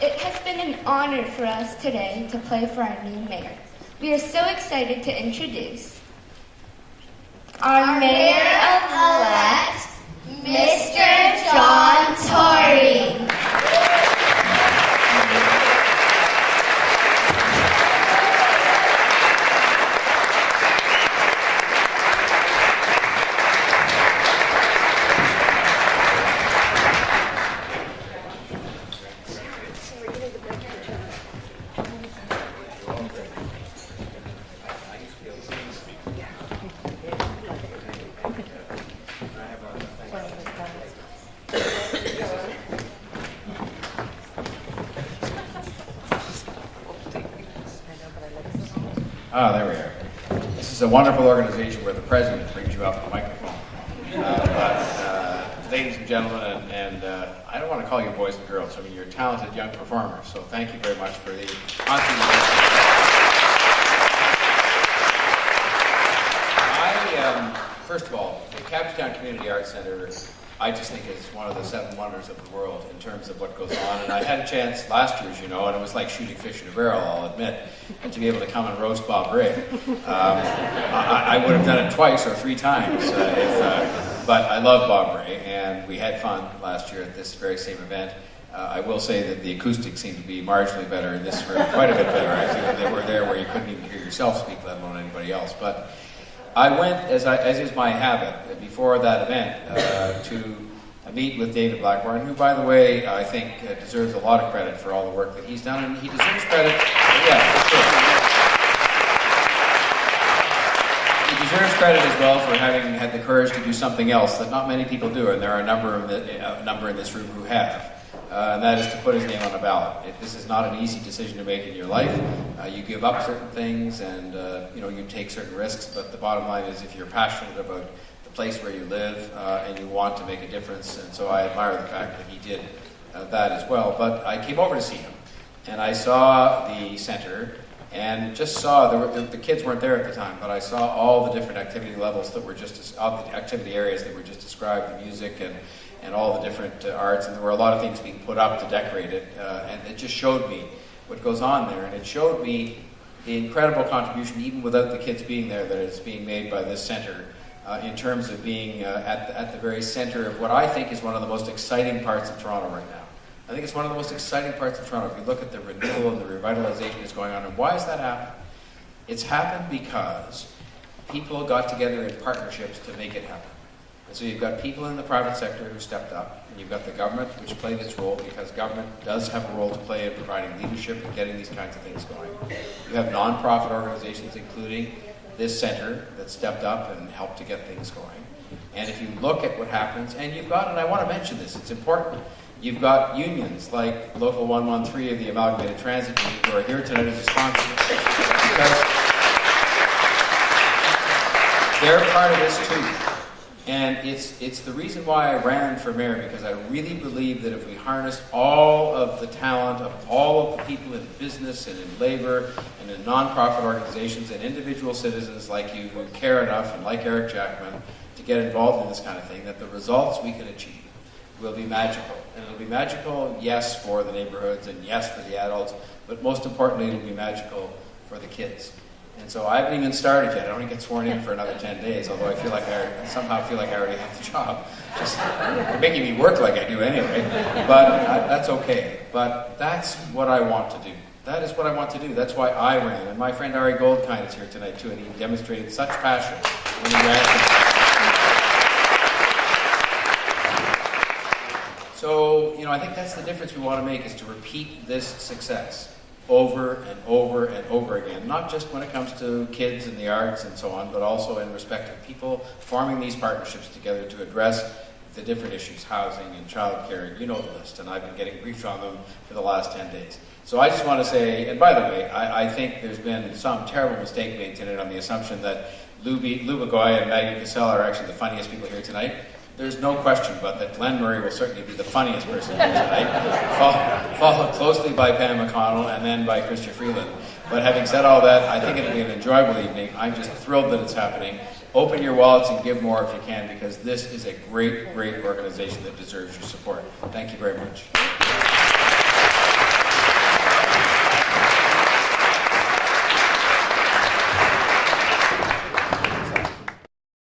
It has been an honor for us today to play for our new mayor. We are so excited to introduce our mayor-elect, Mr. John Tory. There we are. This is a wonderful organization where the president brings you up the microphone. Ladies and gentlemen, and I don't want to call you boys and girls. I mean, you're talented young performers, so thank you very much for the first of all, the Cabbagetown Community Arts Center, I just think is one of the 7 wonders of the world in terms of what goes on. And I had a chance last year, as you know, and it was like shooting fish in a barrel, I'll admit, to be able to come and roast Bob Ray. I would have done it twice or 3 times, but I love Bob Ray, and we had fun last year at this very same event. I will say that the acoustics seem to be marginally better in this room, quite a bit better. I think they were there where you couldn't even hear yourself speak, let alone anybody else. But I went, as is my habit, before that event, to meet with David Blackburn, who, by the way, I think deserves a lot of credit for all the work that he's done, and he deserves credit. Yeah, for sure. He deserves credit as well for having had the courage to do something else that not many people do, and there are a number in this room who have. And that is to put his name on a ballot. This is not an easy decision to make in your life. You give up certain things, and you take certain risks. But the bottom line is, if you're passionate about the place where you live and you want to make a difference, and so I admire the fact that he did that as well. But I came over to see him, and I saw the center, and just saw the kids weren't there at the time, but I saw all the different activity levels that were all the activity areas that were just described, the music and all the different arts, and there were a lot of things being put up to decorate it, and it just showed me what goes on there, and it showed me the incredible contribution, even without the kids being there, that is being made by this center in terms of being at the very center of what I think is one of the most exciting parts of Toronto right now. I think it's one of the most exciting parts of Toronto. If you look at the renewal and the revitalization that's going on, and why has that happened? It's happened because people got together in partnerships to make it happen. And so you've got people in the private sector who stepped up, and you've got the government, which played its role, because government does have a role to play in providing leadership and getting these kinds of things going. You have nonprofit organizations, including this center, that stepped up and helped to get things going. And if you look at what happens, and you've got, and I want to mention this, it's important, you've got unions like Local 113 of the Amalgamated Transit Union who are here tonight as a sponsor, because they're part of this too. And it's the reason why I ran for mayor, because I really believe that if we harness all of the talent of all of the people in business and in labor and in nonprofit organizations and individual citizens like you who care enough, and like Eric Jackman, to get involved in this kind of thing, that the results we can achieve will be magical. And it'll be magical, yes, for the neighborhoods and yes, for the adults, but most importantly, it'll be magical for the kids. And so I haven't even started yet. I don't get sworn in for another 10 days, although I somehow feel like I already have the job. Just making me work like I do anyway. But that's okay. But that's what I want to do. That is what I want to do. That's why I ran. And my friend Ari Goldkind is here tonight too, and he demonstrated such passion when he ran. So, I think that's the difference we want to make, is to repeat this success over and over and over again, not just when it comes to kids and the arts and so on, but also in respect of people forming these partnerships together to address the different issues, housing and childcare, you know the list, and I've been getting briefed on them for the last 10 days. So I just want to say, and by the way, I think there's been some terrible mistake made tonight on the assumption that Lou Magoy and Maggie Cassell are actually the funniest people here tonight. There's no question but that Glenn Murray will certainly be the funniest person here tonight, followed closely by Pam McConnell and then by Christian Freeland. But having said all that, I think it'll be an enjoyable evening. I'm just thrilled that it's happening. Open your wallets and give more if you can, because this is a great, great organization that deserves your support. Thank you very much.